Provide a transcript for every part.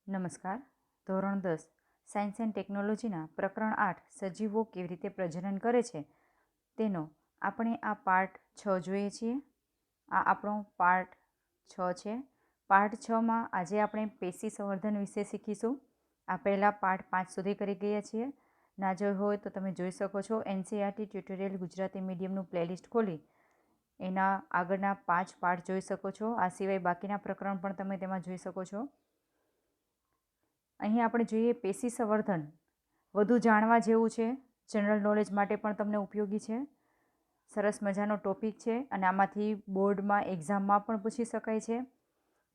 નમસ્કાર. ધોરણ 10 science and ટેકનોલોજીના પ્રકરણ 8 સજીવો કેવી રીતે પ્રજનન કરે છે તેનો આપણે આ પાર્ટ 6 જોઈએ છીએ. આ આપણો પાર્ટ 6 છે. પાર્ટ 6માં આજે આપણે પેશી સંવર્ધન વિશે શીખીશું. આ પહેલાં પાર્ટ 5 સુધી કરી ગયા છીએ. ના જોઈ હોય તો તમે જોઈ શકો છો. NCERT ટ્યુટોરિયલ ગુજરાતી મીડિયમનું પ્લેલિસ્ટ ખોલી એના આગળના 5 પાર્ટ જોઈ શકો છો. આ સિવાય બાકીના પ્રકરણ પણ તમે તેમાં જોઈ શકો છો. અહીં આપણે જોઈએ પેશી સંવર્ધન. વધુ જાણવા જેવું છે, જનરલ નોલેજ માટે પણ તમને ઉપયોગી છે. સરસ મજાનો ટોપિક છે અને આમાંથી બોર્ડમાં એક્ઝામમાં પણ પૂછી શકાય છે.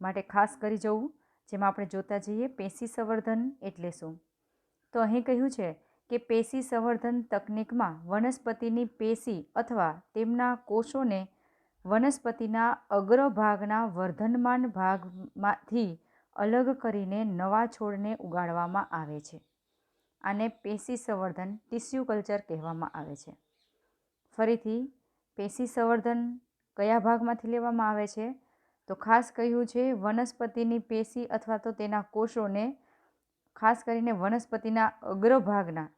માટે ખાસ કરી જવું. જેમાં આપણે જોતા જઈએ પેશી સંવર્ધન એટલે શું. તો અહીં કહ્યું છે કે પેશી સંવર્ધન તકનિકમાં વનસ્પતિની પેશી અથવા તેમના કોષોને વનસ્પતિના અગ્રભાગના વર્ધનમાન ભાગમાંથી અલગ કરીને નવા છોડને ઉગાડવામાં આવે છે. આને પેશી સંવર્ધન ટિશ્યુ કલ્ચર કહેવામાં આવે છે. ફરીથી પેશી સંવર્ધન કયા ભાગમાંથી લેવામાં આવે છે? તો ખાસ કહ્યું છે વનસ્પતિની પેશી અથવા તો તેના કોષોને ખાસ કરીને વનસ્પતિના અગ્રભાગના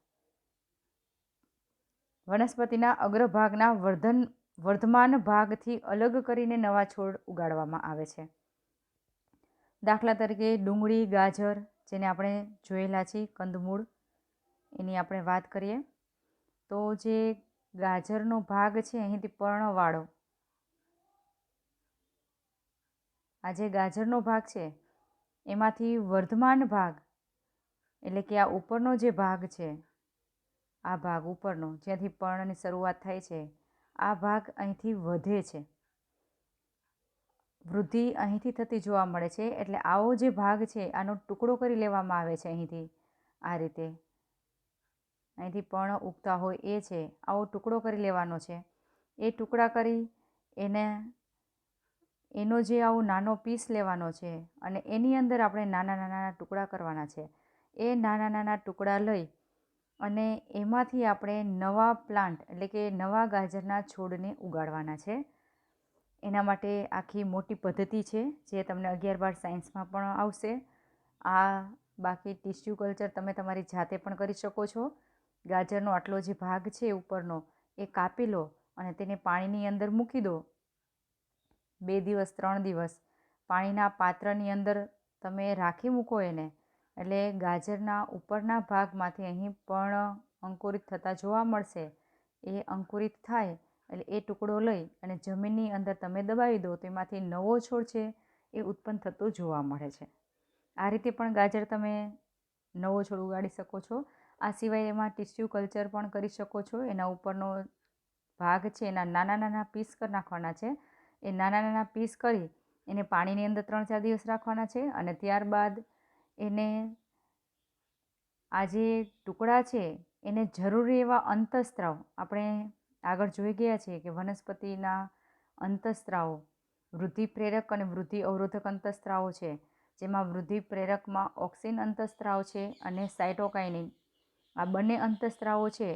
વર્ધમાન ભાગથી અલગ કરીને નવા છોડ ઉગાડવામાં આવે છે. દાખલા તરીકે ડુંગળી, ગાજર, જેને આપણે જોયેલા છીએ કંદમૂળ, એની આપણે વાત કરીએ તો જે ગાજરનો ભાગ છે અહીંથી પર્ણવાળો, આ જે ગાજરનો ભાગ છે એમાંથી વર્ધમાન ભાગ એટલે કે આ ઉપરનો જે ભાગ છે, આ ભાગ ઉપરનો જ્યાંથી પર્ણની શરૂઆત થાય છે, આ ભાગ અહીંથી વધે છે. વૃદ્ધિ અહીંથી થતી જોવા મળે છે. એટલે આવો જે ભાગ છે આનો ટુકડો કરી લેવામાં આવે છે. અહીંથી આ રીતે અહીંથી પર્ણ ઉગતા હોય એ છે, આવો ટુકડો કરી લેવાનો છે. એ ટુકડા કરી એનો જે આવો નાનો પીસ લેવાનો છે અને એની અંદર આપણે નાના નાના ટુકડા કરવાના છે. એ નાના નાના ટુકડા લઈ અને એમાંથી આપણે નવા પ્લાન્ટ એટલે કે નવા ગાજરના છોડને ઉગાડવાના છે. એના માટે આખી મોટી પદ્ધતિ છે જે તમને 11-12 સાયન્સમાં પણ આવશે. બાકી ટિશ્યુ કલ્ચર તમે તમારી જાતે પણ કરી શકો છો. ગાજરનો આટલો જે ભાગ છે ઉપરનો એ કાપી લો અને તેને પાણીની અંદર મૂકી દો. 2 દિવસ 3 દિવસ પાણીના પાત્રની અંદર તમે રાખી મૂકો એને, એટલે ગાજરના ઉપરના ભાગમાંથી અહીં પર્ણ અંકુરિત થતા જોવા મળશે. એ અંકુરિત થાય એટલે એ ટુકડો લઈ અને જમીનની અંદર તમે દબાવી દો તો એમાંથી નવો છોડ છે એ ઉત્પન્ન થતો જોવા મળે છે. આ રીતે પણ ગાજર તમે નવો છોડ ઉગાડી શકો છો. આ સિવાય એમાં ટિશ્યુ કલ્ચર પણ કરી શકો છો. એના ઉપરનો ભાગ છે એના નાના નાના પીસ કરી નાખવાના છે. એ નાના નાના પીસ કરી એને પાણીની અંદર 3-4 દિવસ રાખવાના છે અને ત્યારબાદ એને આ જે ટુકડા છે એને જરૂરી એવા અંતઃસ્ત્રાવ, આપણે આગળ જોઈ ગયા છીએ કે વનસ્પતિના અંતઃસ્ત્રાવો વૃદ્ધિ પ્રેરક અને વૃદ્ધિ અવરોધક અંતઃસ્ત્રાવો છે. જેમાં વૃદ્ધિ પ્રેરકમાં ઓક્સિન અંતઃસ્ત્રાવ છે અને સાઇટોકાઇનિન. આ બંને અંતઃસ્ત્રાવો છે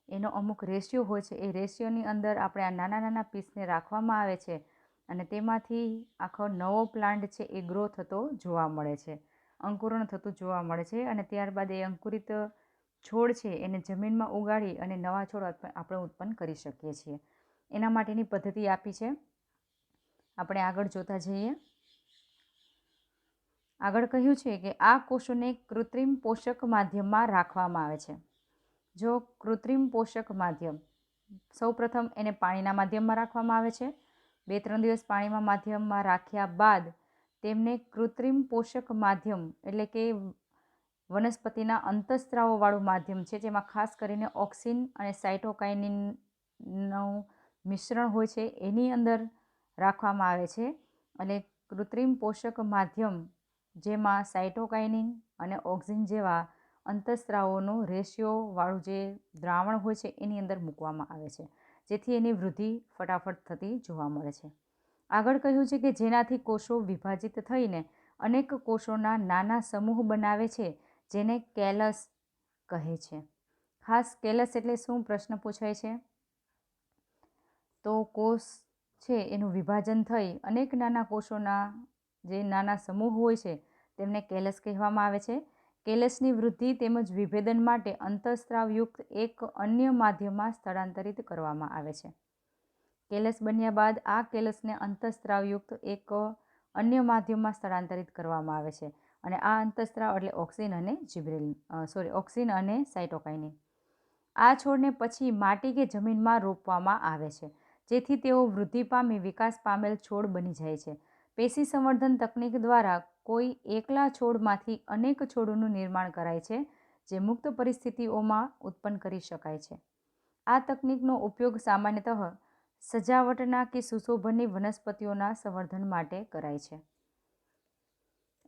એનો અમુક રેશિયો હોય છે. એ રેશિયોની અંદર આપણે આ નાના નાના પીસને રાખવામાં આવે છે અને તેમાંથી આખો નવો પ્લાન્ટ છે એ ગ્રો થતો જોવા મળે છે, અંકુરણ થતું જોવા મળે છે. અને ત્યારબાદ એ અંકુરિત છોડ છે એને જમીનમાં ઉગાડી અને નવા છોડ આપણે ઉત્પન્ન કરી શકીએ છીએ. એના માટેની પદ્ધતિ આપી છે. આપણે આગળ જોતા જઈએ. આગળ કહ્યું છે કે આ કોષોને કૃત્રિમ પોષક માધ્યમમાં રાખવામાં આવે છે. જો કૃત્રિમ પોષક માધ્યમ, સૌપ્રથમ એને પાણીના માધ્યમમાં રાખવામાં આવે છે. 2-3 દિવસ પાણીમાં માધ્યમમાં રાખ્યા બાદ તેમને કૃત્રિમ પોષક માધ્યમ એટલે કે વનસ્પતિના અંતઃસ્ત્રાવોવાળું માધ્યમ છે, જેમાં ખાસ કરીને ઓક્સિન અને સાઇટોકાઇનિનનું મિશ્રણ હોય છે, એની અંદર રાખવામાં આવે છે. અને કૃત્રિમ પોષક માધ્યમ જેમાં સાઇટોકાઇનિન અને ઓક્સિન જેવા અંતઃસ્ત્રાવોનું રેશિયોવાળું જે દ્રાવણ હોય છે એની અંદર મૂકવામાં આવે છે, જેથી એની વૃદ્ધિ ફટાફટ થતી જોવા મળે છે. આગળ કહ્યું છે કે જેનાથી કોષો વિભાજિત થઈને અનેક કોષોના નાના સમૂહ બનાવે છે, જેને કેલસ કહે છે. ખાસ કેલસ એટલે શું પ્રશ્ન પૂછાય છે? તો કોષ છે એનું વિભાજન થઈ અનેક નાના કોષોના જે નાના સમૂહ હોય છે તેમને કેલસ કહેવામાં આવે છે. કેલસની વૃદ્ધિ તેમજ વિભેદન માટે અંતઃસ્ત્રાવયુક્ત એક અન્ય માધ્યમમાં સ્થળાંતરિત કરવામાં આવે છે. કેલસ બન્યા બાદ આ કેલસને અંતઃસ્ત્રાવયુક્ત એક અન્ય માધ્યમમાં સ્થળાંતરિત કરવામાં આવે છે અને આ અંતઃસ્ત્રાવ એટલે ઓક્સિન અને સાઇટોકાઇનિન. આ છોડને પછી માટી કે જમીનમાં રોપવામાં આવે છે જેથી તેઓ વૃદ્ધિ પામી વિકાસ પામેલ છોડ બની જાય છે. પેશી સંવર્ધન તકનીક દ્વારા કોઈ એકલા છોડમાંથી અનેક છોડોનું નિર્માણ કરાય છે જે મુક્ત પરિસ્થિતિઓમાં ઉત્પન્ન કરી શકાય છે. આ તકનીકનો ઉપયોગ સામાન્યતઃ સજાવટના કે સુશોભનની વનસ્પતિઓના સંવર્ધન માટે કરાય છે.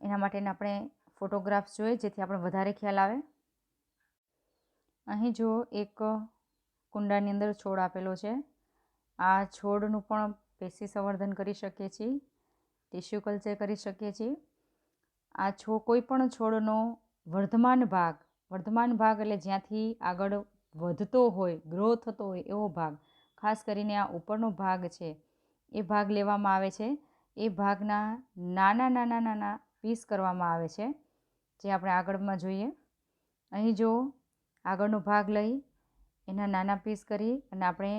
એના માટેના આપણે ફોટોગ્રાફ્સ જોઈએ જેથી આપણે વધારે ખ્યાલ આવે. અહીં જો એક કુંડાની અંદર છોડ આપેલો છે. આ છોડનું પણ પેશી સંવર્ધન કરી શકીએ છીએ, ટિશ્યુ કલ્ચર કરી શકીએ છીએ. આ કોઈ પણ છોડનો વર્ધમાન ભાગ એટલે જ્યાંથી આગળ વધતો હોય, ગ્રો થતો હોય એવો ભાગ, ખાસ કરીને આ ઉપરનો ભાગ છે એ ભાગ લેવામાં આવે છે. એ ભાગના નાના પીસ કરવામાં આવે છે જે આપણે આગળમાં જોઈએ. અહીં જો આગળનો ભાગ લઈ એના નાના પીસ કરી અને આપણે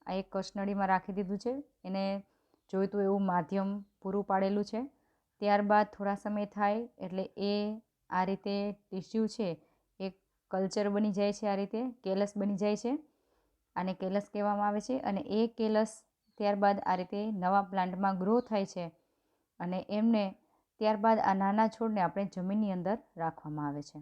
આ એક કસનળીમાં રાખી દીધું છે. એને જોઈતું એવું માધ્યમ પૂરું પાડેલું છે. ત્યારબાદ થોડા સમય થાય એટલે એ આ રીતે ટીશ્યુ છે એ કલ્ચર બની જાય છે, આ રીતે કેલસ બની જાય છે. આને કેલસ કહેવામાં આવે છે અને એ કેલસ ત્યારબાદ આ રીતે નવા પ્લાન્ટમાં ગ્રો થાય છે અને એમને ત્યારબાદ આ નાના છોડને આપણે જમીનની અંદર રાખવામાં આવે છે.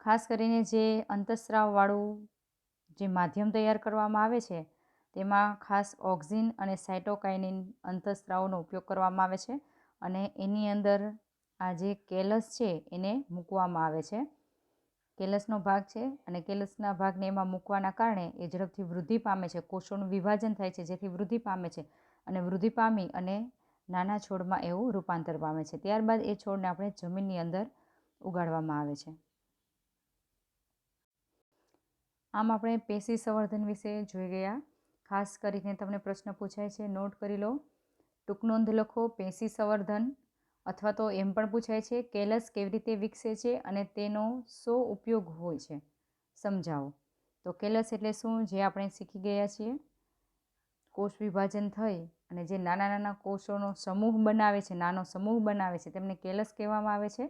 ખાસ કરીને જે અંતઃસ્ત્રાવવાળું જે માધ્યમ તૈયાર કરવામાં આવે છે તેમાં ખાસ ઓક્સિન અને સાઇટોકાઇનિન અંતઃસ્ત્રાવોનો ઉપયોગ કરવામાં આવે છે અને એની અંદર આ જે કેલસ છે એને મૂકવામાં આવે છે. કેલસનો ભાગ છે અને કેલસના ભાગને એમાં મૂકવાના કારણે એ ઝડપથી વૃદ્ધિ પામે છે. કોષોનું વિભાજન થાય છે જેથી વૃદ્ધિ પામે છે અને વૃદ્ધિ પામી અને નાના છોડમાં એવું રૂપાંતર પામે છે. ત્યારબાદ એ છોડને આપણે જમીનની અંદર ઉગાડવામાં આવે છે. આમ આપણે પેશી સંવર્ધન વિશે જોઈ ગયા. ખાસ કરીને તમને પ્રશ્ન પૂછાય છે, નોટ કરી લો. ટૂંક નોંધ લખો. પેશી સંવર્ધન અથવા તો એમ પણ પૂછાય છે કેલસ કેવી રીતે વિકસે છે અને તેનો શો ઉપયોગ હોય છે, સમજાવો. તો કેલસ એટલે શું, જે આપણે શીખી ગયા છીએ. કોષ વિભાજન થઈ અને જે નાના કોષોનો સમૂહ બનાવે છે, નાનો સમૂહ બનાવે છે, તેમને કેલસ કહેવામાં આવે છે.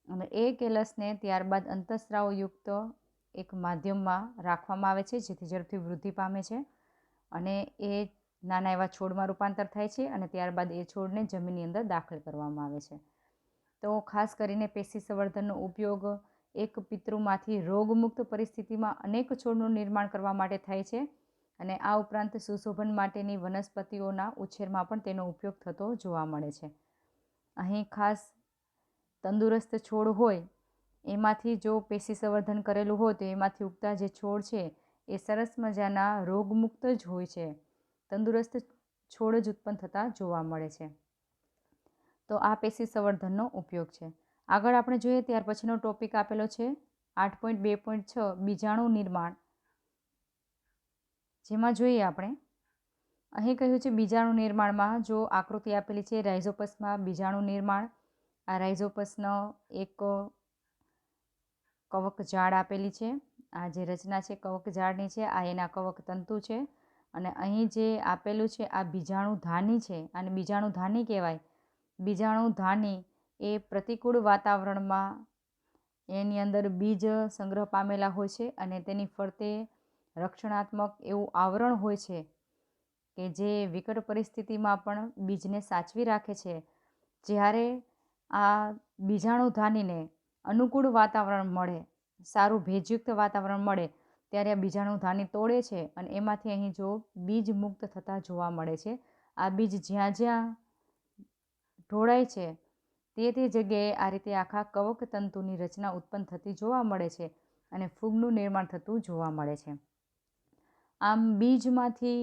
અને એ કેલસને ત્યારબાદ અંતઃસ્ત્રાવયુક્ત એક માધ્યમમાં રાખવામાં આવે છે જેથી ઝડપથી વૃદ્ધિ પામે છે અને એ નાના એવા છોડમાં રૂપાંતર થાય છે અને ત્યારબાદ એ છોડને જમીનની અંદર દાખલ કરવામાં આવે છે. તો ખાસ કરીને પેશી સંવર્ધનનો ઉપયોગ એક પિતૃમાંથી રોગમુક્ત પરિસ્થિતિમાં અનેક છોડનું નિર્માણ કરવા માટે થાય છે અને આ ઉપરાંત સુશોભન માટેની વનસ્પતિઓના ઉછેરમાં પણ તેનો ઉપયોગ થતો જોવા મળે છે. અહીં ખાસ તંદુરસ્ત છોડ હોય એમાંથી જો પેશી સંવર્ધન કરેલું હોય તો એમાંથી ઉગતા જે છોડ છે એ સરસ મજાના રોગમુક્ત જ હોય છે. તંદુરસ્ત છોડ જ ઉત્પન્ન થતા જોવા મળે છે. તો આ પેશી સંવર્ધનનો ઉપયોગ છે. આગળ આપણે જોઈએ ત્યાર પછીનો ટોપિક આપેલો છે 8.2.6 બીજાણુ નિર્માણ. જેમાં જોઈએ આપણે અહીં કહ્યું છે બીજાણુ નિર્માણમાં જો આકૃતિ આપેલી છે રાઇઝોપસમાં બીજાણુ નિર્માણ. આ રાઇઝોપસનો એક કવક જાળ આપેલી છે. આ જે રચના છે કવક જાળની છે, આ એના કવક તંતુ છે અને અહીં જે આપેલું છે આ બીજાણુધાની છે. આને બીજાણુધાની કહેવાય. બીજાણુધાની એ પ્રતિકૂળ વાતાવરણમાં એની અંદર બીજ સંગ્રહ પામેલા હોય છે અને તેની ફરતે રક્ષણાત્મક એવું આવરણ હોય છે કે જે વિકટ પરિસ્થિતિમાં પણ બીજને સાચવી રાખે છે. જ્યારે આ બીજાણુધાનીને અનુકૂળ વાતાવરણ મળે, સારું ભેજયુક્ત વાતાવરણ મળે ત્યારે આ બીજાણુધાની તોડે છે અને એમાંથી અહીં જો બીજ મુક્ત થતા જોવા મળે છે. આ બીજ જ્યાં જ્યાં ઢોળાય છે તે જગ્યાએ આ રીતે આખા કવક તંતુની રચના ઉત્પન્ન થતી જોવા મળે છે અને ફૂગનું નિર્માણ થતું જોવા મળે છે. આમ બીજમાંથી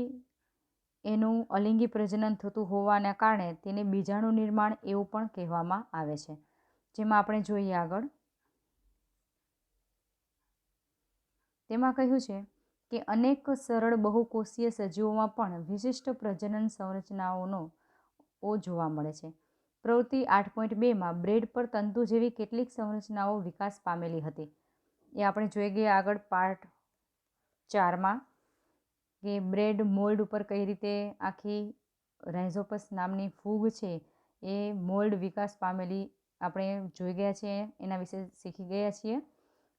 એનું અલિંગી પ્રજનન થતું હોવાના કારણે તેને બીજાણુ નિર્માણ એવું પણ કહેવામાં આવે છે. જેમાં આપણે જોઈએ આગળ. તેમાં કહ્યું છે કે અનેક સરળ બહુકોષીય સજીવોમાં પણ વિશિષ્ટ પ્રજનન સંરચનાઓનો જોવા મળે છે. પ્રવૃત્તિ 8.2માં બ્રેડ પર તંતુ જેવી કેટલીક સંરચનાઓ વિકાસ પામેલી હતી. એ આપણે જોઈ ગયા આગળ પાર્ટ 4માં કે બ્રેડ મોલ્ડ ઉપર કઈ રીતે આખી રાઇઝોપસ નામની ફૂગ છે એ મોલ્ડ વિકાસ પામેલી આપણે જોઈ ગયા છીએ, એના વિશે શીખી ગયા છીએ.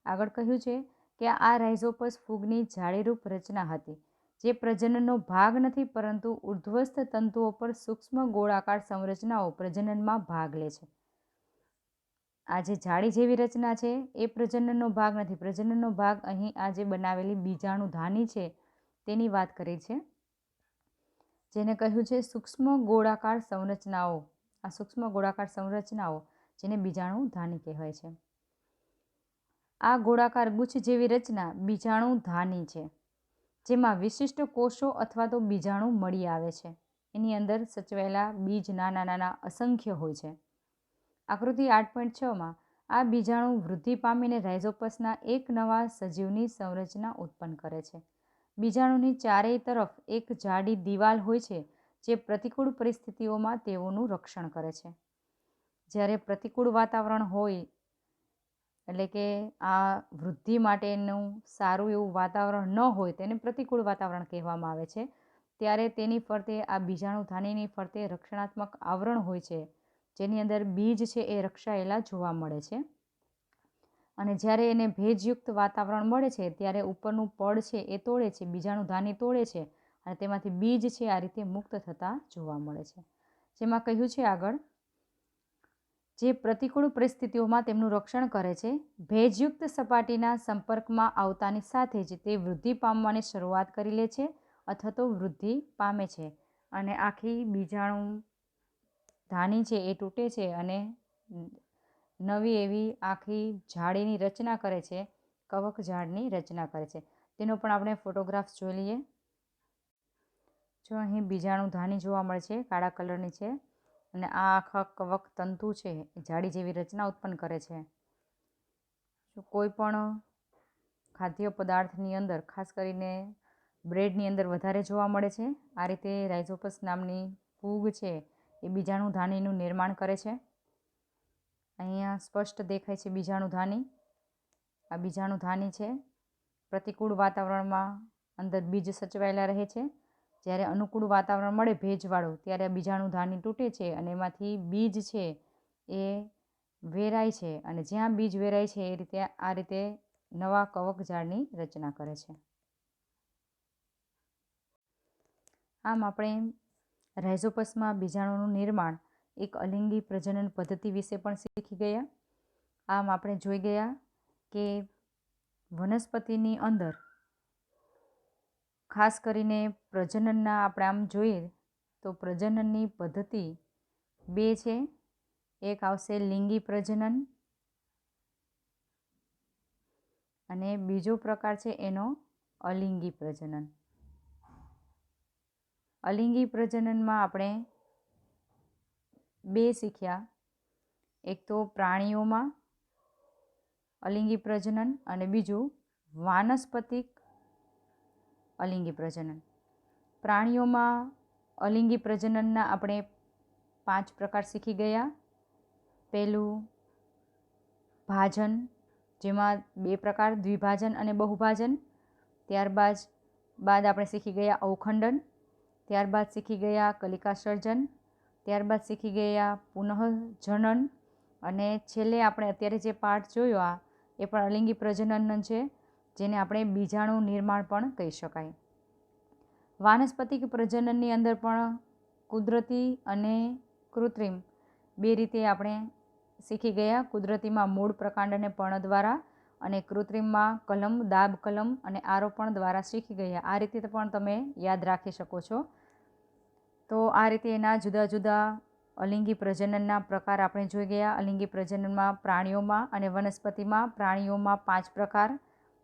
આગળ કહ્યું છે કે આ રાઇઝોપસ ફૂગની જાળીરૂપ રચના હતી જે પ્રજનનનો ભાગ નથી, પરંતુ ઉર્ધ્વસ્થ તંતુઓ પર સૂક્ષ્મ ગોળાકાર સંરચનાઓ પ્રજનનમાં ભાગ લે છે. આ જે જાળી જેવી રચના છે એ પ્રજનનનો ભાગ નથી. પ્રજનનનો ભાગ અહીં આ જે બનાવેલી બીજાણુધાની છે તેની વાત કરી છે, જેને કહ્યું છે સૂક્ષ્મ ગોળાકાર સંરચનાઓ. આ સૂક્ષ્મ ગોળાકાર સંરચનાઓ જેને બીજાણુધાની કહેવાય છે. આ ગોળાકાર ગુચ્છ જેવી રચના બીજાણુધાની છે, જેમાં વિશિષ્ટ કોષો અથવા તો બીજાણુ મળી આવે છે. એની અંદર સચવાયેલા બીજ નાના નાના અસંખ્ય હોય છે. આકૃતિ 8.6માં આ બીજાણુ વૃદ્ધિ પામીને રાઇઝોપસના એક નવા સજીવની સંરચના ઉત્પન્ન કરે છે. બીજાણુની ચારેય તરફ એક જાડી દિવાલ હોય છે જે પ્રતિકૂળ પરિસ્થિતિઓમાં તેઓનું રક્ષણ કરે છે. જ્યારે પ્રતિકૂળ વાતાવરણ હોય એટલે કે આ વૃદ્ધિ માટેનું સારું એવું વાતાવરણ ન હોય, તેને પ્રતિકૂળ વાતાવરણ કહેવામાં આવે છે, ત્યારે તેની ફરતે આ બીજાણુધાનીની ફરતે રક્ષણાત્મક આવરણ હોય છે, જેની અંદર બીજ છે એ રક્ષાયેલા જોવા મળે છે. અને જ્યારે એને ભેજયુક્ત વાતાવરણ મળે છે ત્યારે ઉપરનું પડ છે એ તોડે છે, બીજાણુધાની તોડે છે અને તેમાંથી બીજ છે આ રીતે મુક્ત થતા જોવા મળે છે. જેમાં કહ્યું છે આગળ, જે પ્રતિકૂળ પરિસ્થિતિઓમાં તેમનું રક્ષણ કરે છે. ભેજયુક્ત સપાટીના સંપર્કમાં આવતાની સાથે જ તે વૃદ્ધિ પામવાની શરૂઆત કરી લે છે અથવા તો વૃદ્ધિ પામે છે અને આખી બીજાણુધાની છે એ તૂટે છે અને નવી એવી આખી જાળીની રચના કરે છે, કવક જાળની રચના કરે છે. તેનો પણ આપણે ફોટોગ્રાફ્સ જોઈ લઈએ. જો અહીં બીજાણુધાની જોવા મળે છે, કાળા કલરની છે અને આ આખા કવક તંતુ છે એ જાળી જેવી રચના ઉત્પન્ન કરે છે. જો કોઈ પણ ખાદ્ય પદાર્થની અંદર, ખાસ કરીને બ્રેડની અંદર વધારે જોવા મળે છે. આ રીતે રાઇઝોપસ નામની ફૂગ છે એ બીજાણુધાનીનું નિર્માણ કરે છે. અહીંયા સ્પષ્ટ દેખાય છે બીજાણુધાની. આ બીજાણુધાની છે. પ્રતિકૂળ વાતાવરણમાં અંદર બીજ સચવાયેલા રહે છે. જ્યારે અનુકૂળ વાતાવરણ મળે ભેજવાળું ત્યારે બીજાણુધાની તૂટે છે અને એમાંથી બીજ છે એ વેરાય છે અને જ્યાં બીજ વેરાય છે એ રીતે આ રીતે નવા કવક જાળની રચના કરે છે. આમ આપણે રાઇઝોપસમાં બીજાણુનું નિર્માણ એક અલિંગી પ્રજનન પદ્ધતિ વિશે પણ શીખી ગયા. આમ આપણે જોઈ ગયા કે વનસ્પતિની અંદર ખાસ કરીને પ્રજનનના આપણે આમ જોઈએ તો પ્રજનનની પદ્ધતિ બે છે. એક આવશે લિંગી પ્રજનન અને બીજો પ્રકાર છે એનો અલિંગી પ્રજનન. અલિંગી પ્રજનનમાં આપણે બે શીખ્યા. એક તો પ્રાણીઓમાં અલિંગી પ્રજનન અને બીજું વાનસ્પતિક અલિંગી પ્રજનન. પ્રાણીઓમાં અલિંગી પ્રજનનના આપણે 5 પ્રકાર શીખી ગયા. પહેલું ભાજન, જેમાં 2 પ્રકાર, દ્વિભાજન અને બહુભાજન. ત્યારબાદ આપણે શીખી ગયા અવખંડન. ત્યારબાદ શીખી ગયા કલિકા સર્જન. ત્યારબાદ શીખી ગયા પુનઃજનન અને છેલ્લે આપણે અત્યારે જે પાઠ જોયો આ એ પણ અલિંગી પ્રજનન છે, જેને આપણે બીજાણુ નિર્માણ પણ કહી શકાય. વાનસ્પતિક પ્રજનનની અંદર પણ કુદરતી અને કૃત્રિમ બે રીતે આપણે શીખી ગયા. કુદરતીમાં મૂળ પ્રકાંડ અને પર્ણ દ્વારા અને કૃત્રિમમાં કલમ, દાબ કલમ અને આરોપણ દ્વારા શીખી ગયા. આ રીતે પણ તમે યાદ રાખી શકો છો. તો આ રીતે એના જુદા જુદા અલિંગી પ્રજનનના પ્રકાર આપણે જોઈ ગયા. અલિંગી પ્રજનનમાં પ્રાણીઓમાં અને વનસ્પતિમાં. પ્રાણીઓમાં 5 પ્રકાર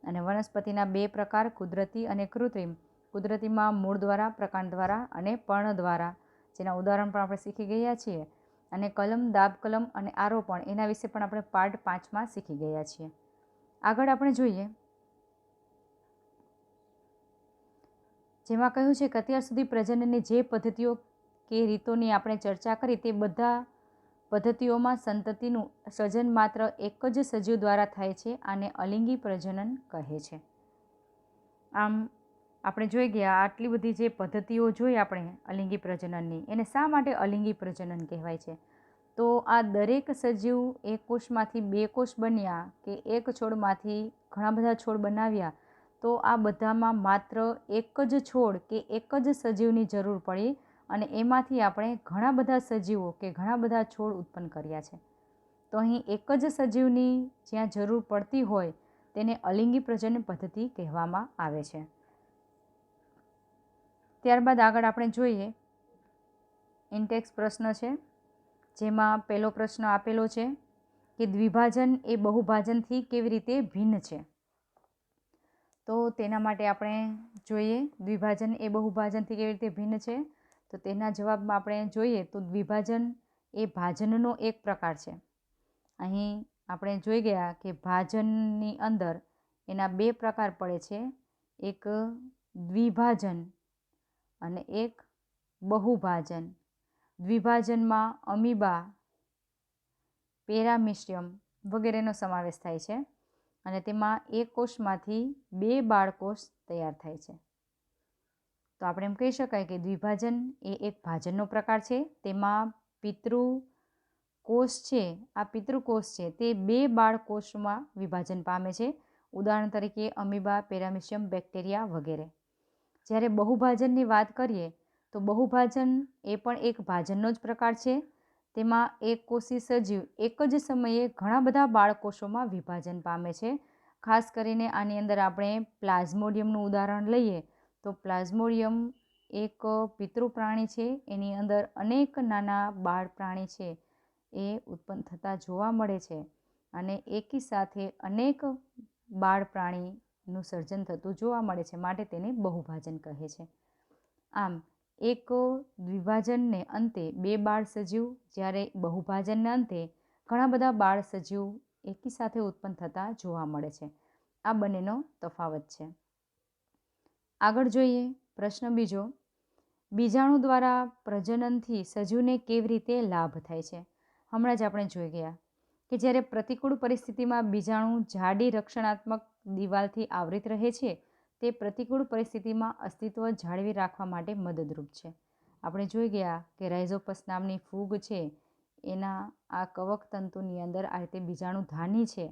અને વનસ્પતિના 2 પ્રકાર, કુદરતી અને કૃત્રિમ. કુદરતીમાં મૂળ દ્વારા, પ્રકાંડ દ્વારા અને પર્ણ દ્વારા, જેના ઉદાહરણ પણ આપણે શીખી ગયા છીએ. અને કલમ, દાબ કલમ અને આરોપણ એના વિશે પણ આપણે પાર્ટ 5માં શીખી ગયા છીએ. આગળ આપણે જોઈએ, જેમાં કહ્યું છે કે અત્યાર સુધી પ્રજનનની જે પદ્ધતિઓ કે રીતોની આપણે ચર્ચા કરી તે બધા પદ્ધતિઓમાં સંતતિનું સર્જન માત્ર એક જ સજીવ દ્વારા થાય છે. આને અલિંગી પ્રજનન કહે છે. આમ આપણે જોઈ ગયા આટલી બધી જે પદ્ધતિઓ જોઈ આપણે અલિંગી પ્રજનનની, એને શા માટે અલિંગી પ્રજનન કહેવાય છે? તો આ દરેક સજીવ એક કોષમાંથી બે કોષ બન્યા કે એક છોડમાંથી ઘણા બધા છોડ બનાવ્યા, તો આ બધામાં માત્ર એક જ છોડ કે એક જ સજીવની જરૂર પડી અને એમાંથી આપણે ઘણા બધા સજીવો કે ઘણા બધા છોડ ઉત્પન્ન કર્યા છે. તો અહીં એક જ સજીવની જ્યાં જરૂર પડતી હોય તેને અલિંગી પ્રજનન પદ્ધતિ કહેવામાં આવે છે. ત્યારબાદ આગળ આપણે જોઈએ ઇન્ટેક્સ પ્રશ્ન છે, જેમાં પહેલો પ્રશ્ન આપેલો છે કે દ્વિભાજન એ બહુભાજનથી કેવી રીતે ભિન્ન છે? તો તેના માટે આપણે જોઈએ દ્વિભાજન એ બહુભાજનથી કેવી રીતે ભિન્ન છે. તો તેના જવાબમાં આપણે જોઈએ તો દ્વિભાજન એ ભાજનનો એક પ્રકાર છે. અહીં આપણે જોઈ ગયા કે ભાજનની અંદર એના બે પ્રકાર પડે છે, એક દ્વિભાજન અને એક બહુભાજન. દ્વિભાજનમાં અમીબા, પેરામિશિયમ વગેરેનો સમાવેશ થાય છે અને તેમાં એક કોષમાંથી બે બાળકોષ તૈયાર થાય છે. તો આપણે એમ કહી શકાય કે દ્વિભાજન એ એક ભાજનનો પ્રકાર છે. તેમાં પિતૃકોષ છે, આ પિતૃકોષ છે તે બે બાળકોષમાં વિભાજન પામે છે. ઉદાહરણ તરીકે અમીબા, પેરામિશિયમ, બેક્ટેરિયા વગેરે. જ્યારે બહુભાજનની વાત કરીએ તો બહુભાજન એ પણ એક ભાજનનો જ પ્રકાર છે. તેમાં એક કોષી સજીવ એક જ સમયે ઘણા બધા બાળકોષોમાં વિભાજન પામે છે. ખાસ કરીને આની અંદર આપણે પ્લાઝ્મોડિયમનું ઉદાહરણ લઈએ તો પ્લાઝ્મોડિયમ એક પિતૃ પ્રાણી છે. એની અંદર અનેક નાના બાળ પ્રાણી છે એ ઉત્પન્ન થતા જોવા મળે છે અને એકી સાથે અનેક બાળ પ્રાણીનું સર્જન થતું જોવા મળે છે, માટે તેને બહુભાજન કહે છે. આમ એક દ્વિભાજનને અંતે બે બાળ સજીવ, જ્યારે બહુભાજનને અંતે ઘણા બધા બાળ સજીવ એકી સાથે ઉત્પન્ન થતા જોવા મળે છે. આ બંનેનો તફાવત છે. આગળ જોઈએ પ્રશ્ન બીજો, બીજાણુ દ્વારા પ્રજનનથી સજીવને કેવી રીતે લાભ થાય છે? હમણાં જ આપણે જોઈ ગયા કે જ્યારે પ્રતિકૂળ પરિસ્થિતિમાં બીજાણુ જાડી રક્ષણાત્મક દિવાલથી આવૃત રહે છે, તે પ્રતિકૂળ પરિસ્થિતિમાં અસ્તિત્વ જાળવી રાખવા માટે મદદરૂપ છે. આપણે જોઈ ગયા કે રાઇઝોપસ નામની ફૂગ છે, એના આ કવક તંતુની અંદર આ રીતે બીજાણુધાની છે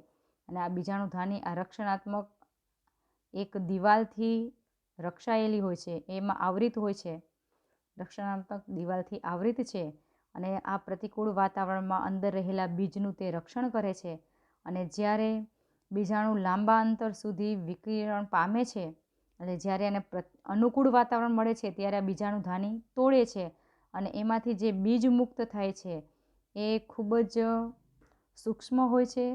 અને આ બીજાણુધાની આ રક્ષણાત્મક એક દિવાલથી રક્ષાયેલી હોય છે, એમાં આવૃત હોય છે, રક્ષણાત્મક દિવાલથી આવૃત છે અને આ પ્રતિકૂળ વાતાવરણમાં અંદર રહેલા બીજનું તે રક્ષણ કરે છે. અને જ્યારે બીજાણુ લાંબા અંતર સુધી વિકિરણ પામે છે અને જ્યારે એને અનુકૂળ વાતાવરણ મળે છે ત્યારે આ બીજાણુધાની તોડે છે અને એમાંથી જે બીજ મુક્ત થાય છે એ ખૂબ જ સૂક્ષ્મ હોય છે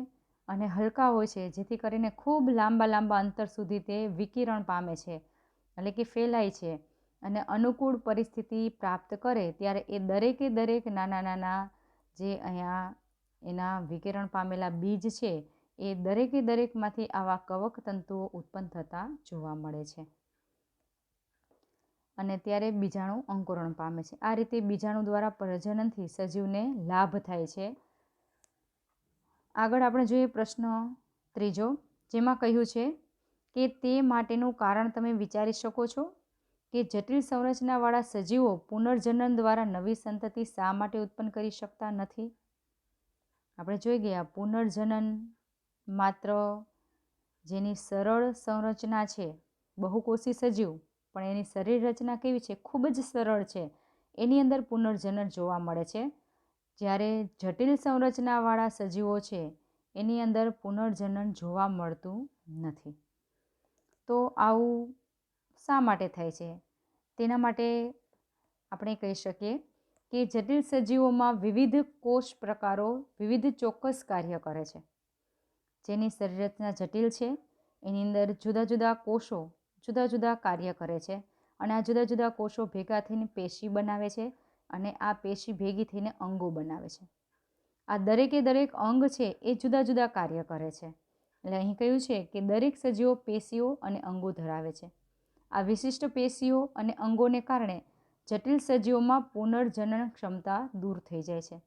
અને હલકા હોય છે, જેથી કરીને ખૂબ લાંબા અંતર સુધી તે વિકિરણ પામે છે, એટલે કે ફેલાય છે અને અનુકૂળ પરિસ્થિતિ પ્રાપ્ત કરે ત્યારે એ દરેક નાના જે અહીંયા એના વિકિરણ પામેલા બીજ છે એ દરેકમાંથી આવા કવક તંતુઓ ઉત્પન્ન થતા જોવા મળે છે અને ત્યારે બીજાણુ અંકુરણ પામે છે. આ રીતે બીજાણુ દ્વારા પ્રજનનથી સજીવને લાભ થાય છે. આગળ આપણે જોઈએ પ્રશ્ન ત્રીજો, જેમાં કહ્યું છે કે તે માટેનું કારણ તમે વિચારી શકો છો કે જટિલ સંરચનાવાળા સજીવો પુનર્જનન દ્વારા નવી સંતતિ શા માટે ઉત્પન્ન કરી શકતા નથી? આપણે જોઈ ગયા પુનર્જનન માત્ર જેની સરળ સંરચના છે, બહુકોષી સજીવ પણ એની શરીર રચના કેવી છે? ખૂબ જ સરળ છે, એની અંદર પુનર્જનન જોવા મળે છે. જ્યારે જટિલ સંરચનાવાળા સજીવો છે એની અંદર પુનર્જનન જોવા મળતું નથી. તો આવું શા માટે થાય છે? તેના માટે આપણે કહી શકીએ કે જટિલ સજીવોમાં વિવિધ કોષ પ્રકારો વિવિધ ચોક્કસ કાર્ય કરે છે. જેની શરીર રચના જટિલ છે એની અંદર જુદા જુદા કોષો જુદા જુદા કાર્ય કરે છે અને આ જુદા જુદા કોષો ભેગા થઈને પેશી બનાવે છે અને આ પેશી ભેગી થઈને અંગો બનાવે છે. આ દરેક અંગ છે એ જુદા જુદા કાર્ય કરે છે. એટલે અહીં કહ્યું છે કે દરેક સજીવો પેશીઓ અને અંગો ધરાવે છે. આ વિશિષ્ટ પેશીઓ અને અંગોને કારણે જટિલ સજીવોમાં પુનર્જનન ક્ષમતા દૂર થઈ જાય છે,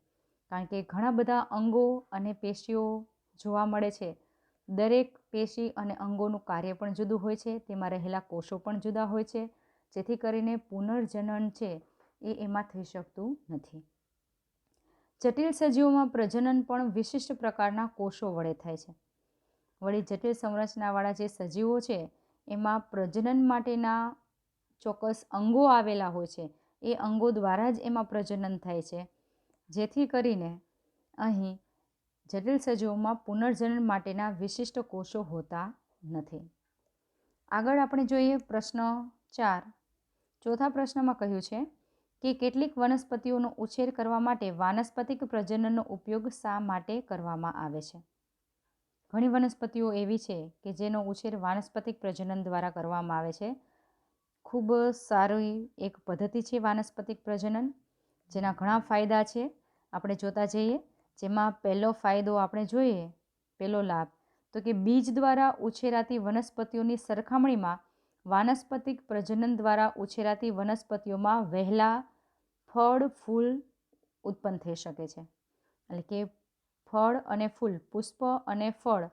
કારણ કે ઘણા બધા અંગો અને પેશીઓ જોવા મળે છે. દરેક પેશી અને અંગોનું કાર્ય પણ જુદું હોય છે, તેમાં રહેલા કોષો પણ જુદા હોય છે, જેથી કરીને પુનર્જનન છે એ એમાં થઈ શકતું નથી. જટિલ સજીવોમાં પ્રજનન પણ વિશિષ્ટ પ્રકારના કોષો વડે થાય છે. વળી જટિલ સંરચનાવાળા જે સજીવો છે એમાં પ્રજનન માટેના ચોક્કસ અંગો આવેલા હોય છે. એ અંગો દ્વારા જ એમાં પ્રજનન થાય છે, જેથી કરીને અહીં જટિલ સજીવોમાં પુનર્જનન માટેના વિશિષ્ટ કોષો હોતા નથી. આગળ આપણે જોઈએ પ્રશ્ન 4. ચોથા પ્રશ્નમાં કહ્યું છે કે કેટલીક વનસ્પતિઓનો ઉછેર કરવા માટે વાનસ્પતિક પ્રજનનનો ઉપયોગ શા માટે કરવામાં આવે છે? ઘણી વનસ્પતિઓ એવી છે કે જેનો ઉછેર વાનસ્પતિક પ્રજનન દ્વારા કરવામાં આવે છે. ખૂબ સારી એક પદ્ધતિ છે વાનસ્પતિક પ્રજનન, જેના ઘણા ફાયદા છે. આપણે જોતા જઈએ. જેમાં પહેલો ફાયદો આપણે જોઈએ, પહેલો લાભ, તો કે બીજ દ્વારા ઉછેરાતી વનસ્પતિઓની સરખામણીમાં વાનસ્પતિક પ્રજનન દ્વારા ઉછેરાતી વનસ્પતિઓમાં વહેલા ફળ ફૂલ ઉત્પન્ન થઈ શકે છે. એટલે કે ફળ અને ફૂલ, પુષ્પ અને ફળ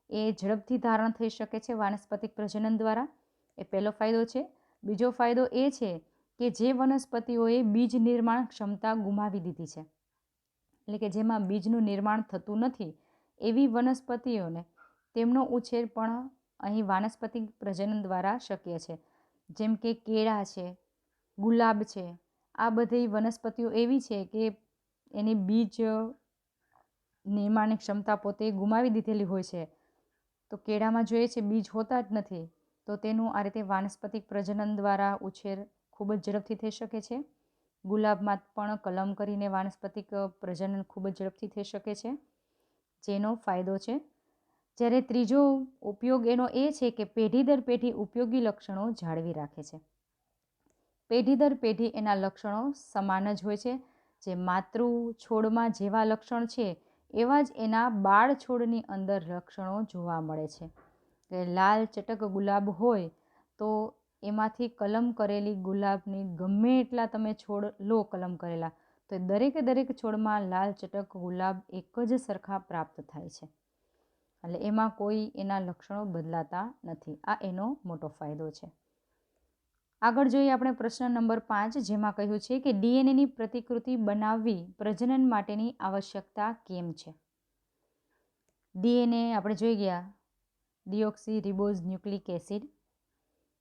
એ ઝડપથી ધારણ થઈ શકે છે વાનસ્પતિક પ્રજનન દ્વારા. એ પહેલો ફાયદો છે. બીજો ફાયદો એ છે કે જે વનસ્પતિઓએ બીજ નિર્માણ ક્ષમતા ગુમાવી દીધી છે, એટલે કે જેમાં બીજનું નિર્માણ થતું નથી, એવી વનસ્પતિઓને તેમનો ઉછેર પણ અહીં વાનસ્પતિક પ્રજનન દ્વારા શક્ય છે. જેમ કે કેળા છે, ગુલાબ છે, આ બધી વનસ્પતિઓ એવી છે કે એની બીજ નિર્માણની ક્ષમતા પોતે ગુમાવી દીધેલી હોય છે. તો કેળામાં જોઈએ છે બીજ હોતા જ નથી, તો તેનું આ રીતે વાનસ્પતિક પ્રજનન દ્વારા ઉછેર ખૂબ જ ઝડપથી થઈ શકે છે. ગુલાબમાં પણ કલમ કરીને વાનસ્પતિક પ્રજનન ખૂબ જ ઝડપથી થઈ શકે છે, જેનો ફાયદો છે. જ્યારે ત્રીજો ઉપયોગ એનો એ છે કે પેઢી દર પેઢી ઉપયોગી લક્ષણો જાળવી રાખે છે. પેઢી દર પેઢી એના લક્ષણો સમાન જ હોય છે. જે માતૃ છોડમાં જેવા લક્ષણ છે એવા જ એના બાળ છોડની અંદર લક્ષણો જોવા મળે છે. કે લાલ ચટક ગુલાબ હોય તો એમાંથી કલમ કરેલી ગુલાબની ગમે એટલા તમે છોડ લો કલમ કરેલા, તો દરેક છોડમાં લાલ ચટક ગુલાબ એક જ સરખા પ્રાપ્ત થાય છે. એટલે એમાં કોઈ એના લક્ષણો બદલાતા નથી. આ એનો મોટો ફાયદો છે. આગળ જોઈએ આપણે પ્રશ્ન નંબર 5, જેમાં કહ્યું છે કે ડીએનએની પ્રતિકૃતિ બનાવવી પ્રજનન માટેની આવશ્યકતા કેમ છે? ડીએનએ આપણે જોઈ ગયા ડીઓક્સી રિબોઝ ન્યુક્લિક એસિડ.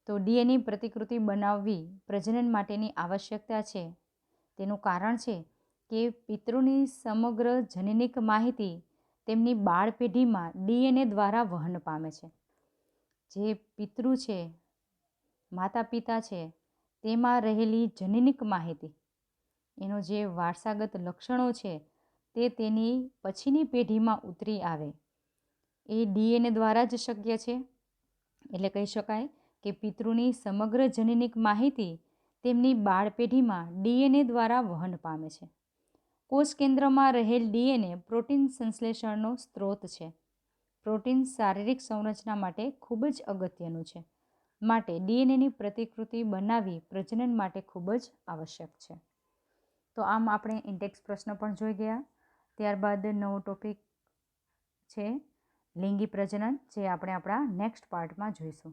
તો ડીએનએ પ્રતિકૃતિ બનાવવી પ્રજનન માટેની આવશ્યકતા છે. તેનું કારણ છે કે પિતૃની સમગ્ર જનનિક માહિતી તેમની બાળ પેઢીમાં ડીએનએ દ્વારા વહન પામે છે. જે પિતૃ છે, માતા પિતા છે, તેમાં રહેલી જનનિક માહિતી, એનો જે વારસાગત લક્ષણો છે તે તેની પછીની પેઢીમાં ઉતરી આવે એ ડીએનએ દ્વારા જ શક્ય છે. એટલે કહી શકાય કે પિતૃની સમગ્ર જનનિક માહિતી તેમની બાળ પેઢીમાં ડીએનએ દ્વારા વહન પામે છે. કોષ કેન્દ્રમાં રહેલ ડીએનએ પ્રોટીન સંશ્લેષણનો સ્ત્રોત છે. પ્રોટીન શારીરિક સંરચના માટે ખૂબ જ અગત્યનું છે. માટે ડીએનએની પ્રતિકૃતિ બનાવવી પ્રજનન માટે ખૂબ જ આવશ્યક છે. તો આમ આપણે ઇન્ડેક્સ પ્રશ્ન પણ જોઈ ગયા. ત્યારબાદ નવો ટોપિક છે લિંગી પ્રજનન, જે આપણે આપણા નેક્સ્ટ પાર્ટમાં જોઈશું.